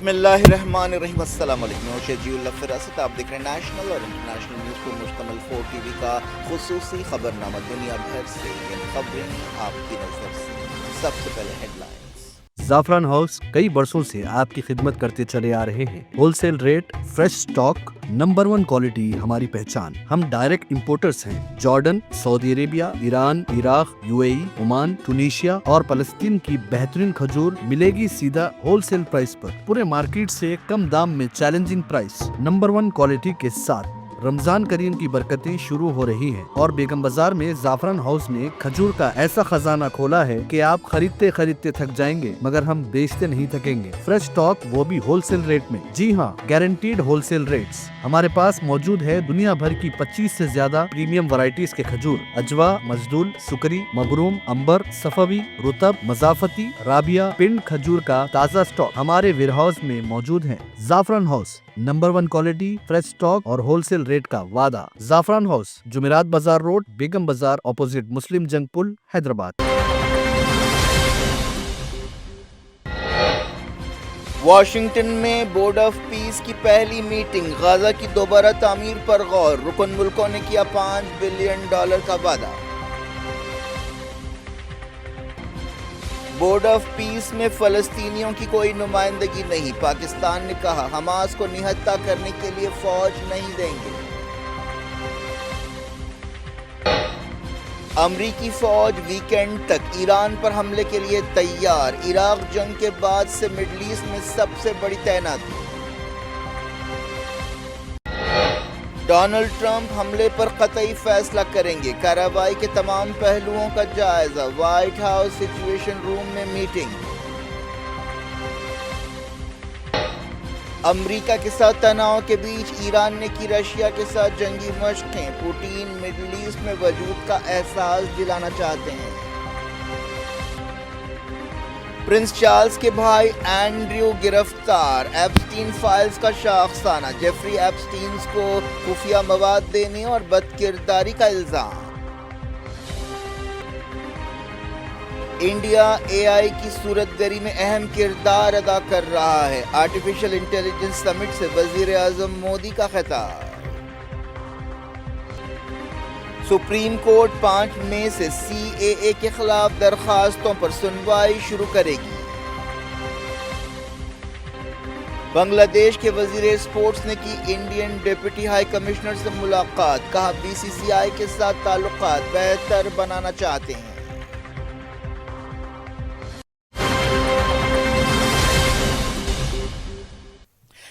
بسم اللہ الرحمن الرحیم، السلام علیکم، میں شجیع اللہ فراست، آپ دیکھ رہے ہیں نیشنل اور انٹرنیشنل نیوز پر مشتمل 4 ٹی وی کا خصوصی خبرنامہ دنیا بھر سے خبریں آپ کی نظر سے۔ سب سے پہلے ہیڈ لائنز۔ زعفران ہاؤس کئی برسوں سے آپ کی خدمت کرتے چلے آ رہے ہیں۔ Wholesale rate, fresh stock, number 1 quality ہماری پہچان۔ ہم ڈائریکٹ امپورٹرز ہیں۔ Jordan, Saudi Arabia, Iran, Iraq, UAE، Oman, Tunisia اور فلسطین کی بہترین کھجور ملے گی سیدھا ہول سیل پرائس پر، پورے مارکیٹ سے کم دام میں چیلنجنگ پرائس، نمبر 1 کوالٹی کے ساتھ۔ رمضان کریم کی برکتیں شروع ہو رہی ہیں اور بیگم بازار میں زعفران ہاؤس نے کھجور کا ایسا خزانہ کھولا ہے کہ آپ خریدتے خریدتے تھک جائیں گے مگر ہم بیچتے نہیں تھکیں گے۔ فریش سٹاک، وہ بھی ہول سیل ریٹ میں۔ جی ہاں، گارنٹیڈ ہول سیل ریٹس۔ ہمارے پاس موجود ہے دنیا بھر کی 25 سے زیادہ پریمیم ورائٹیز کے کھجور، اجوا، مزدول، سکری، مبروم، امبر، صفوی، رطب، مضافتی، رابیہ، پنڈ کھجور کا تازہ سٹاک ہمارے ویئر ہاؤس میں موجود ہے۔ زعفران house, number 1 quality, fresh stock اور ہول سیل ریٹ کا وعدہ۔ زعفران ہاؤس، جمعرات بازار روڈ، بیگم بازار، اپوزٹ مسلم جنگ پل، حیدرآباد۔ واشنگٹن میں بورڈ آف پیس کی پہلی میٹنگ، غزہ کی دوبارہ تعمیر پر غور، رکن ملکوں نے کیا $5 بلین کا وعدہ۔ بورڈ آف پیس میں فلسطینیوں کی کوئی نمائندگی نہیں، پاکستان نے کہا حماس کو نہتہ کرنے کے لیے فوج نہیں دیں گے۔ امریکی فوج ویکینڈ تک ایران پر حملے کے لیے تیار، عراق جنگ کے بعد سے مڈل ایسٹ میں سب سے بڑی تعیناتی۔ ڈونلڈ ٹرمپ حملے پر قطعی فیصلہ کریں گے، کارروائی کے تمام پہلوؤں کا جائزہ، وائٹ ہاؤس سچویشن روم میں میٹنگ۔ امریکہ کے ساتھ تناؤ کے بیچ ایران نے کی رشیا کے ساتھ جنگی مشقیں، پوٹین مڈل ایسٹ میں وجود کا احساس دلانا چاہتے ہیں۔ پرنس چارلس کے بھائی اینڈریو گرفتار، ایپسٹین فائلز کا شاخسانہ، جیفری ایپسٹینز کو خفیہ مواد دینے اور بد کرداری کا الزام۔ انڈیا AI کی صورت گری میں اہم کردار ادا کر رہا ہے، آرٹیفیشل انٹیلیجنس سمٹ سے وزیر اعظم مودی کا خطاب۔ سپریم کورٹ 5 مئی سے CAA کے خلاف درخواستوں پر سنوائی شروع کرے گی۔ بنگلہ دیش کے وزیر اسپورٹس نے کی انڈین ڈپٹی ہائی کمشنر سے ملاقات، کہا BCCI کے ساتھ تعلقات بہتر بنانا چاہتے ہیں۔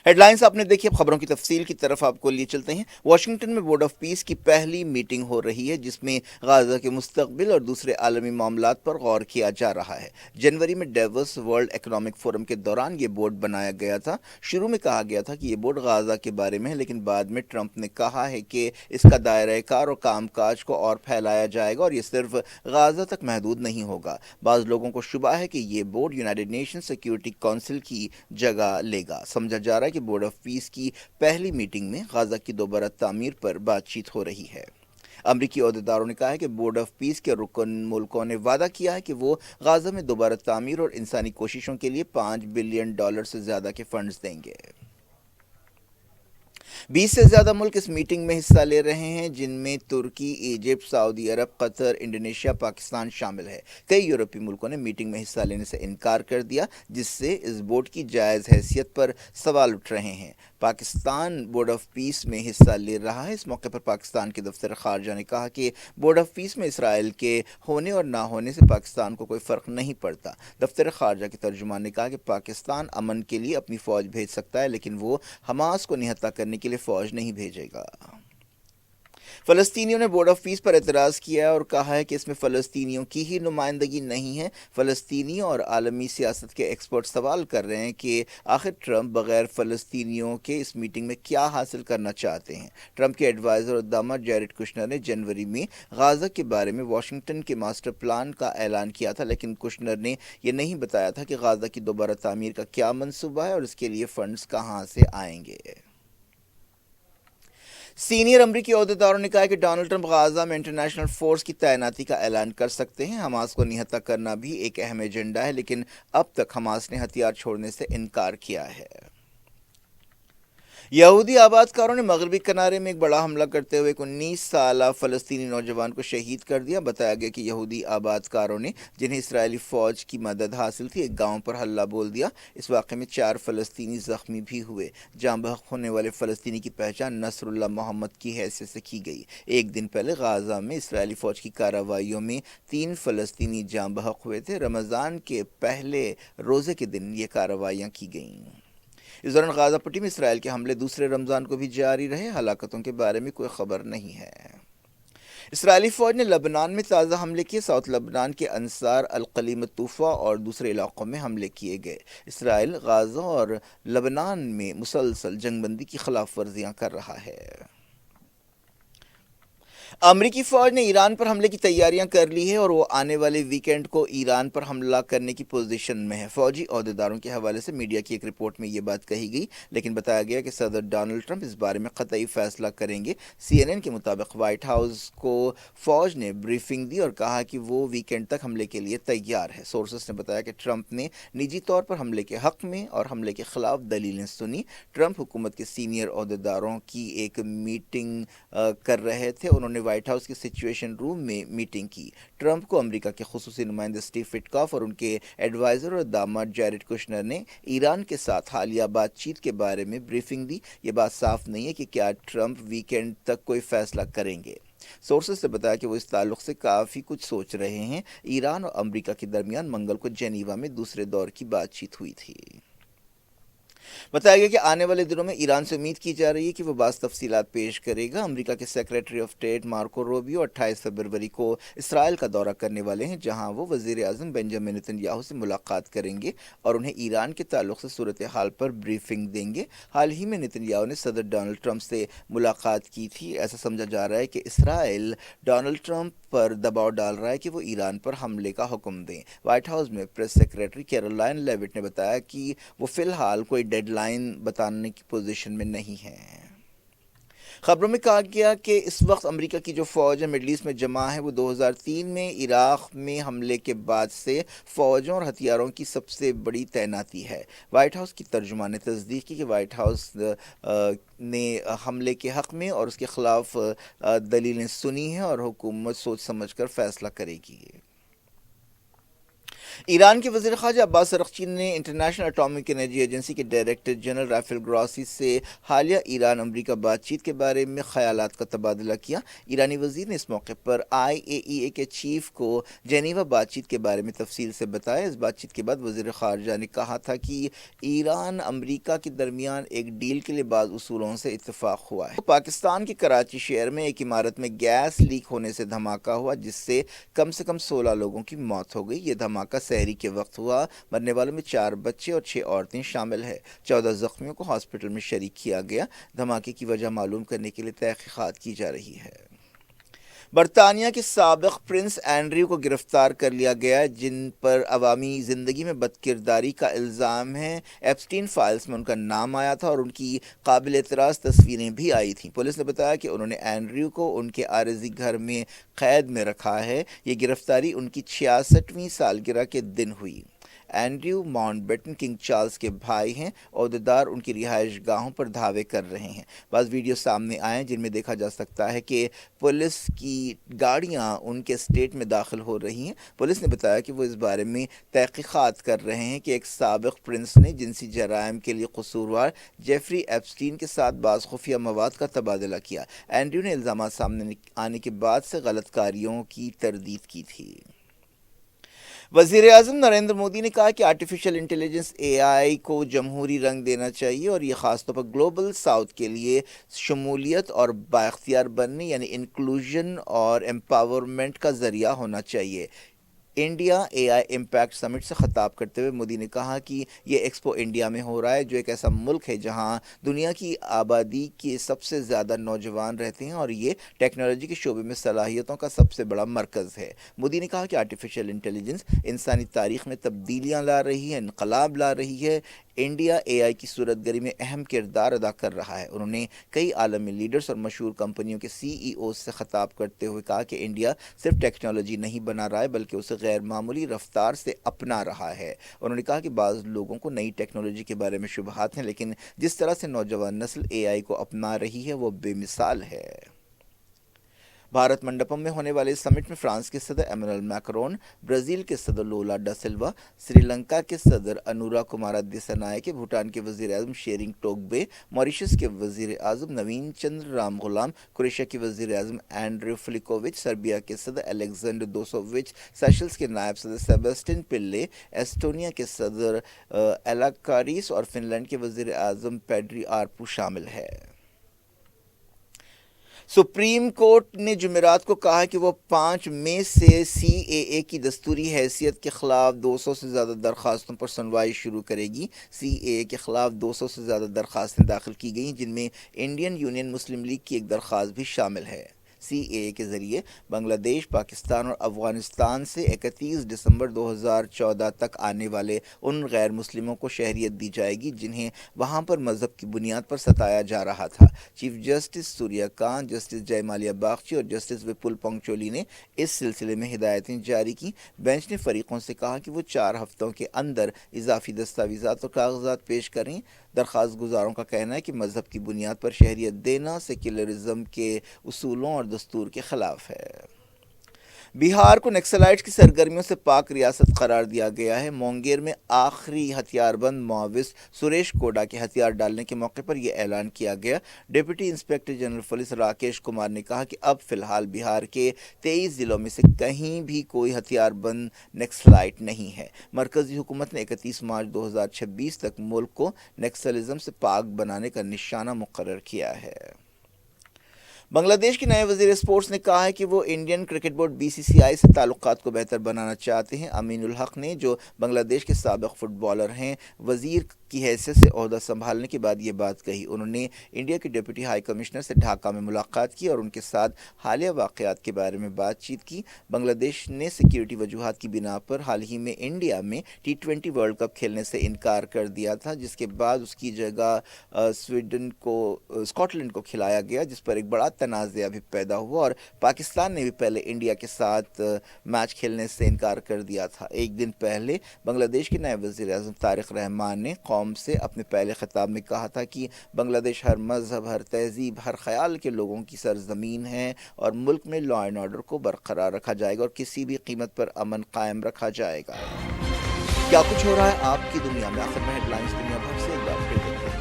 ہیڈ لائنز آپ نے دیکھی، اب خبروں کی تفصیل کی طرف آپ کو لیے چلتے ہیں۔ واشنگٹن میں بورڈ آف پیس کی پہلی میٹنگ ہو رہی ہے جس میں غزہ کے مستقبل اور دوسرے عالمی معاملات پر غور کیا جا رہا ہے۔ جنوری میں ڈیووس ورلڈ اکنامک فورم کے دوران یہ بورڈ بنایا گیا تھا۔ شروع میں کہا گیا تھا کہ یہ بورڈ غزہ کے بارے میں ہے، لیکن بعد میں ٹرمپ نے کہا ہے کہ اس کا دائرہ کار اور کام کاج کو اور پھیلایا جائے گا اور یہ صرف غزہ تک محدود نہیں ہوگا۔ بعض لوگوں کو شبہ ہے کہ یہ board United nation security council کی جگہ لے گا۔ سمجھا جا رہا ہے کہ بورڈ آف پیس کی پہلی میٹنگ میں غزہ کی دوبارہ تعمیر پر بات چیت ہو رہی ہے۔ امریکی عہدیداروں نے کہا ہے کہ بورڈ آف پیس کے رکن ملکوں نے وعدہ کیا ہے کہ وہ غزہ میں دوبارہ تعمیر اور انسانی کوششوں کے لیے $5 بلین سے زیادہ کے فنڈز دیں گے۔ 20 سے زیادہ ملک اس میٹنگ میں حصہ لے رہے ہیں، جن میں ترکی، ایجپٹ، سعودی عرب، قطر، انڈونیشیا، پاکستان شامل ہے۔ کئی یورپی ملکوں نے میٹنگ میں حصہ لینے سے انکار کر دیا، جس سے اس بورڈ کی جائز حیثیت پر سوال اٹھ رہے ہیں۔ پاکستان بورڈ آف پیس میں حصہ لے رہا ہے۔ اس موقع پر پاکستان کے دفتر خارجہ نے کہا کہ بورڈ آف پیس میں اسرائیل کے ہونے اور نہ ہونے سے پاکستان کو کوئی فرق نہیں پڑتا۔ دفتر خارجہ کے ترجمان نے کہا کہ پاکستان امن کے لیے اپنی فوج بھیج سکتا ہے، لیکن وہ حماس کو نہتہ کرنے کے لیے فوج نہیں بھیجے گا۔ فلسطینیوں نے بورڈ آف پیس پر اعتراض کیا ہے اور کہا ہے کہ اس میں فلسطینیوں کی ہی نمائندگی نہیں ہے۔ فلسطینی اور عالمی سیاست کے ایکسپرٹ سوال کر رہے ہیں کہ آخر ٹرمپ بغیر فلسطینیوں کے اس میٹنگ میں کیا حاصل کرنا چاہتے ہیں۔ ٹرمپ کے ایڈوائزر اور داماد جیریڈ کشنر نے جنوری میں غزہ کے بارے میں واشنگٹن کے ماسٹر پلان کا اعلان کیا تھا، لیکن کشنر نے یہ نہیں بتایا تھا کہ غزہ کی دوبارہ تعمیر کا کیا منصوبہ ہے اور اس کے لیے فنڈز کہاں سے آئیں گے۔ سینئر امریکی عہدیداروں نے کہا کہ ڈونلڈ ٹرمپ غزہ میں انٹرنیشنل فورس کی تعیناتی کا اعلان کر سکتے ہیں۔ حماس کو نہتہ کرنا بھی ایک اہم ایجنڈا ہے، لیکن اب تک حماس نے ہتھیار چھوڑنے سے انکار کیا ہے۔ یہودی آباد کاروں نے مغربی کنارے میں ایک بڑا حملہ کرتے ہوئے ایک 19 سالہ فلسطینی نوجوان کو شہید کر دیا۔ بتایا گیا کہ یہودی آباد کاروں نے جنہیں اسرائیلی فوج کی مدد حاصل تھی ایک گاؤں پر حملہ بول دیا۔ اس واقعے میں 4 فلسطینی زخمی بھی ہوئے۔ جاں بحق ہونے والے فلسطینی کی پہچان نصر اللہ محمد کی حیثیت سے کی گئی۔ ایک دن پہلے غازہ میں اسرائیلی فوج کی کارروائیوں میں 3 فلسطینی جاں بحق ہوئے تھے۔ رمضان کے پہلے روزے کے دن یہ کارروائیاں کی گئیں۔ اس دوران غازہ پٹی میں اسرائیل کے حملے دوسرے رمضان کو بھی جاری رہے۔ ہلاکتوں کے بارے میں کوئی خبر نہیں ہے۔ اسرائیلی فوج نے لبنان میں تازہ حملے کیے۔ ساؤتھ لبنان کے انصار القلیم طوفہ اور دوسرے علاقوں میں حملے کیے گئے۔ اسرائیل غازہ اور لبنان میں مسلسل جنگ بندی کی خلاف ورزیاں کر رہا ہے۔ امریکی فوج نے ایران پر حملے کی تیاریاں کر لی ہے اور وہ آنے والے ویکینڈ کو ایران پر حملہ کرنے کی پوزیشن میں ہے۔ فوجی عہدیداروں کے حوالے سے میڈیا کی ایک رپورٹ میں یہ بات کہی گئی، لیکن بتایا گیا کہ صدر ڈونلڈ ٹرمپ اس بارے میں قطعی فیصلہ کریں گے۔ سی این این کے مطابق وائٹ ہاؤس کو فوج نے بریفنگ دی اور کہا کہ وہ ویکینڈ تک حملے کے لیے تیار ہے۔ سورسز نے بتایا کہ ٹرمپ نے نجی طور پر حملے کے حق میں اور حملے کے خلاف دلیلیں سنی۔ ٹرمپ حکومت کے سینئر عہدیداروں کی ایک میٹنگ کر رہے تھے۔ انہوں نے وائٹ ہاؤس کے سچویشن روم میں میٹنگ کی۔ ٹرمپ کو امریکہ کے خصوصی نمائندے اسٹیو وٹکاف اور ان کے ایڈوائزر اور داماد جیریڈ کشنر نے ایران کے ساتھ حالیہ بات چیت کے بارے میں بریفنگ دی۔ یہ بات صاف نہیں ہے کہ کیا ٹرمپ ویکینڈ تک کوئی فیصلہ کریں گے۔ سورسز نے بتایا کہ وہ اس تعلق سے کافی کچھ سوچ رہے ہیں۔ ایران اور امریکہ کے درمیان منگل کو جنیوا میں دوسرے دور کی بات چیت ہوئی تھی۔ بتایا گیا کہ آنے والے دنوں میں ایران سے امید کی جا رہی ہے کہ وہ بعض تفصیلات پیش کرے گا۔ امریکہ کے secretary of state Marco Rubio 28 فروری کو اسرائیل کا دورہ کرنے والے ہیں، جہاں وہ وزیر اعظم بنجامن نتن یاہو سے ملاقات کریں گے اور انہیں ایران کے تعلق سے صورتحال پر بریفنگ دیں گے۔ حال ہی میں نتن یاہو نے صدر ڈونلڈ ٹرمپ سے ملاقات کی تھی۔ ایسا سمجھا جا رہا ہے کہ اسرائیل ڈونلڈ ٹرمپ پر دباؤ ڈال رہا ہے کہ وہ ایران پر حملے کا حکم دیں۔ وائٹ ہاؤس میں پریس سیکریٹری کیرولائن لیوٹ نے بتایا کہ وہ فی الحال کوئی ڈیڈ لائن بتانے کی پوزیشن میں نہیں ہے۔ خبروں میں کہا گیا کہ اس وقت امریکہ کی جو فوج ہے مڈل ایسٹ میں جمع ہے، وہ 2003 میں عراق میں حملے کے بعد سے فوجوں اور ہتھیاروں کی سب سے بڑی تعیناتی ہے۔ وائٹ ہاؤس کی ترجمان نے تصدیق کی کہ وائٹ ہاؤس نے حملے کے حق میں اور اس کے خلاف دلیلیں سنی ہیں اور حکومت سوچ سمجھ کر فیصلہ کرے گی۔ ایران کے وزیر خارجہ عباس اراغچی نے انٹرنیشنل اٹامک انرجی ایجنسی کے ڈائریکٹر جنرل رافیل گراسی سے حالیہ ایران امریکہ بات چیت کے بارے میں خیالات کا تبادلہ کیا۔ ایرانی وزیر نے اس موقع پر IAEA کے چیف کو جنیوا بات چیت کے بارے میں تفصیل سے بتایا۔ اس بات چیت کے بعد وزیر خارجہ نے کہا تھا کہ ایران امریکہ کے درمیان ایک ڈیل کے لیے بعض اصولوں سے اتفاق ہوا ہے۔ پاکستان کے کراچی شہر میں ایک عمارت میں گیس لیک ہونے سے دھماکہ ہوا، جس سے کم 16 لوگوں کی موت ہو گئی۔ یہ دھماکہ سحری کے وقت ہوا۔ مرنے والوں میں 4 بچے اور 6 عورتیں شامل ہیں۔ 14 زخمیوں کو ہاسپٹل میں شریک کیا گیا۔ دھماکے کی وجہ معلوم کرنے کے لیے تحقیقات کی جا رہی ہے۔ برطانیہ کے سابق پرنس اینڈریو کو گرفتار کر لیا گیا، جن پر عوامی زندگی میں بد کرداری کا الزام ہے۔ ایپسٹین فائلز میں ان کا نام آیا تھا اور ان کی قابل اعتراض تصویریں بھی آئی تھیں۔ پولیس نے بتایا کہ انہوں نے اینڈریو کو ان کے عارضی گھر میں قید میں رکھا ہے۔ یہ گرفتاری ان کی 66ویں سالگرہ کے دن ہوئی۔ Andrew Mountbatten King Charles کے بھائی ہیں۔ عہدیدار ان کی رہائش گاہوں پر دھاوے کر رہے ہیں۔ بعض ویڈیو سامنے آئے ہیں جن میں دیکھا جا سکتا ہے کہ پولیس کی گاڑیاں ان کے اسٹیٹ میں داخل ہو رہی ہیں۔ پولیس نے بتایا کہ وہ اس بارے میں تحقیقات کر رہے ہیں کہ ایک سابق پرنس نے جنسی جرائم کے لیے قصوروار جیفری ایپسٹین کے ساتھ بعض خفیہ مواد کا تبادلہ کیا۔ اینڈریو نے الزامات سامنے آنے کے بعد سے غلط کاریوں کی تردید کی تھی۔ وزیر اعظم نریندر مودی نے کہا کہ آرٹیفیشل انٹیلیجنس AI کو جمہوری رنگ دینا چاہیے اور یہ خاص طور پر گلوبل ساؤتھ کے لیے شمولیت اور بااختیار بننے یعنی انکلوژن اور امپاورمنٹ کا ذریعہ ہونا چاہیے۔ انڈیا AI امپیکٹ سمٹ سے خطاب کرتے ہوئے مودی نے کہا کہ یہ ایکسپو انڈیا میں ہو رہا ہے، جو ایک ایسا ملک ہے جہاں دنیا کی آبادی کے سب سے زیادہ نوجوان رہتے ہیں اور یہ ٹیکنالوجی کے شعبے میں صلاحیتوں کا سب سے بڑا مرکز ہے۔ مودی نے کہا کہ آرٹیفیشل انٹیلیجنس انسانی تاریخ میں تبدیلیاں لا رہی ہے، انقلاب لا رہی ہے۔ انڈیا AI کی صورت گری میں اہم کردار ادا کر رہا ہے۔ انہوں نے کئی عالمی لیڈرز اور مشہور کمپنیوں کے CEOs سے خطاب کرتے ہوئے کہا کہ انڈیا صرف ٹیکنالوجی نہیں بنا رہا ہے بلکہ اسے غیر معمولی رفتار سے اپنا رہا ہے۔ انہوں نے کہا کہ بعض لوگوں کو نئی ٹیکنالوجی کے بارے میں شبہات ہیں، لیکن جس طرح سے نوجوان نسل AI کو اپنا رہی ہے وہ بے مثال ہے۔ بھارت منڈپم میں ہونے والے اس سمٹ میں فرانس کے صدر ایمانوئل میکرون، برازیل کے صدر لولا ڈا سلوا، سری لنکا کے صدر انورا کمارا دیسانائے، بھوٹان کے وزیر اعظم شیرنگ ٹوگبے، ماریشس کے وزیر اعظم نوین چندر رام غلام، کروشیا کے وزیر اعظم اینڈریو فلیکووچ، سربیا کے صدر الیگزینڈر دوسووچ، سیشلز کے نائب صدر سیباسٹین پلے، ایسٹونیا کے صدر ایلاکاریس اور فن لینڈ کے وزیر اعظم پیڈری آرپو شامل ہے۔ سپریم کورٹ نے جمعرات کو کہا کہ وہ 5 مئی سے CAA کی دستوری حیثیت کے خلاف 200 سے زیادہ درخواستوں پر سنوائی شروع کرے گی۔ CAA کے خلاف 200 سے زیادہ درخواستیں داخل کی گئیں، جن میں انڈین یونین مسلم لیگ کی ایک درخواست بھی شامل ہے۔ CAA کے ذریعے بنگلہ دیش، پاکستان اور افغانستان سے 31 دسمبر 2014 تک آنے والے ان غیر مسلموں کو شہریت دی جائے گی جنہیں وہاں پر مذہب کی بنیاد پر ستایا جا رہا تھا۔ چیف جسٹس سوریہ کانت، جسٹس جے مالیہ باگچی اور جسٹس وپل پنگچولی نے اس سلسلے میں ہدایتیں جاری کی۔ بینچ نے فریقوں سے کہا کہ وہ 4 ہفتوں کے اندر اضافی دستاویزات اور کاغذات پیش کریں۔ درخواست گزاروں کا کہنا ہے کہ مذہب کی بنیاد پر شہریت دینا سیکولرزم کے اصولوں اور دستور کے خلاف ہے۔ بہار کو نکسلائٹس کی سرگرمیوں سے پاک ریاست قرار دیا گیا ہے۔ مونگیر میں آخری ہتھیار بند ماویسٹ سریش کوڈا کے ہتھیار ڈالنے کے موقع پر یہ اعلان کیا گیا۔ Deputy inspector general police Rakesh Kumar نے کہا کہ اب فی الحال بہار کے 23 ضلعوں میں سے کہیں بھی کوئی ہتھیار بند نکسلائٹ نہیں ہے۔ مرکزی حکومت نے 31 مارچ 2026 تک ملک کو نکسلزم سے پاک بنانے کا نشانہ مقرر کیا ہے۔ بنگلہ دیش کے نئے وزیر اسپورٹس نے کہا ہے کہ وہ انڈین کرکٹ بورڈ BCCI سے تعلقات کو بہتر بنانا چاہتے ہیں۔ امین الحق نے، جو بنگلہ دیش کے سابق فٹ بالر ہیں، وزیر کی حیثیت سے عہدہ سنبھالنے کے بعد یہ بات کہی۔ انہوں نے انڈیا کے ڈپٹی ہائی کمشنر سے ڈھاکہ میں ملاقات کی اور ان کے ساتھ حالیہ واقعات کے بارے میں بات چیت کی۔ بنگلہ دیش نے سیکیورٹی وجوہات کی بنا پر حال ہی میں انڈیا میں T20 ورلڈ کپ کھیلنے سے انکار کر دیا تھا، جس کے بعد اس کی جگہ اسکاٹ لینڈ کو کھلایا گیا، جس پر ایک بڑا تنازعہ بھی پیدا ہوا اور پاکستان نے بھی پہلے انڈیا کے ساتھ میچ کھیلنے سے انکار کر دیا تھا۔ ایک دن پہلے بنگلہ دیش کے نائب وزیر اعظم طارق رحمان نے قوم سے اپنے پہلے خطاب میں کہا تھا کہ بنگلہ دیش ہر مذہب، ہر تہذیب، ہر خیال کے لوگوں کی سرزمین ہے اور ملک میں لا اینڈ آرڈر کو برقرار رکھا جائے گا اور کسی بھی قیمت پر امن قائم رکھا جائے گا۔ کیا کچھ ہو رہا ہے آپ کی دنیا میں؟ آخر میں ہیڈ لائنز دنیا بھر سے ایک بار پھر دیکھتے ہیں۔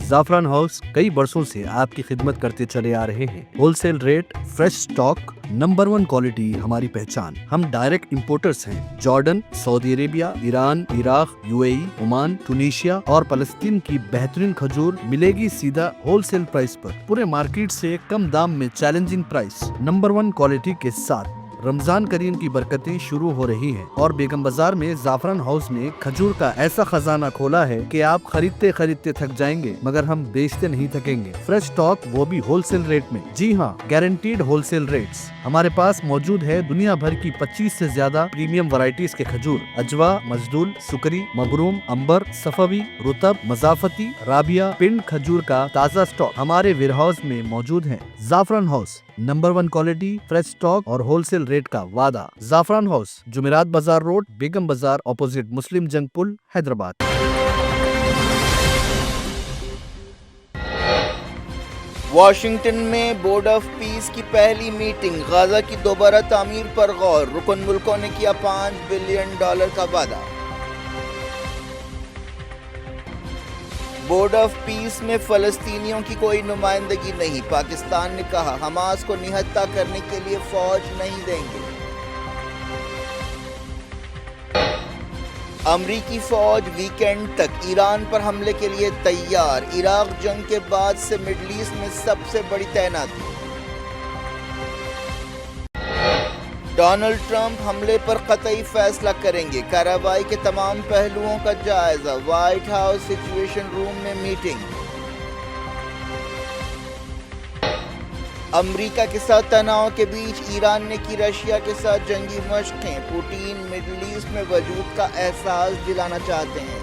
زعفران ہاؤس کئی برسوں سے آپ کی خدمت کرتے چلے آ رہے ہیں۔ Wholesale rate, fresh stock, number 1 quality ہماری پہچان۔ ہم ڈائریکٹ امپورٹرز ہیں۔ Jordan, Saudi Arabia, Iran, Iraq, UAE، Oman, Tunisia اور فلسطین کی بہترین کھجور ملے گی سیدھا ہول سیل پرائس پر، پورے مارکیٹ سے کم دام میں چیلنجنگ پرائس، نمبر 1 کوالٹی کے ساتھ۔ رمضان کریم کی برکتیں شروع ہو رہی ہیں اور بیگم بازار میں زعفران ہاؤس نے کھجور کا ایسا خزانہ کھولا ہے کہ آپ خریدتے خریدتے تھک جائیں گے مگر ہم بیچتے نہیں تھکیں گے۔ فریش سٹاک، وہ بھی ہول سیل ریٹ میں۔ جی ہاں، گارنٹیڈ ہول سیل ریٹس۔ ہمارے پاس موجود ہے دنیا بھر کی 25 سے زیادہ پریمیم ورائٹیز کے کھجور، اجوا، مجدول، سکری، مبروم، امبر، صفوی، رطب، مضافتی، رابیہ، پنڈ کھجور کا تازہ سٹاک ہمارے ویئر ہاؤس میں موجود ہے۔ زعفران house, number 1 quality, fresh stock اور ہول سیل ریٹ کا وعدہ۔ زعفران ہاؤس، جمعرات بازار روڈ، بیگم بازار، اپوزٹ مسلم جنگ پل، حیدرآباد۔ واشنگٹن میں بورڈ آف پیس کی پہلی میٹنگ، غزہ کی دوبارہ تعمیر پر غور، رکن ملکوں نے کیا $5 بلین کا وعدہ۔ بورڈ آف پیس میں فلسطینیوں کی کوئی نمائندگی نہیں، پاکستان نے کہا حماس کو نہتہ کرنے کے لیے فوج نہیں دیں گے۔ امریکی فوج ویکینڈ تک ایران پر حملے کے لیے تیار، عراق جنگ کے بعد سے مڈل ایسٹ میں سب سے بڑی تعیناتی۔ ڈونلڈ ٹرمپ حملے پر قطعی فیصلہ کریں گے، کارروائی کے تمام پہلوؤں کا جائزہ، وائٹ ہاؤس سچویشن روم میں میٹنگ۔ امریکہ کے ساتھ تناؤ کے بیچ ایران نے کی رشیا کے ساتھ جنگی مشقیں، پوٹین مڈل ایسٹ میں وجود کا احساس دلانا چاہتے ہیں۔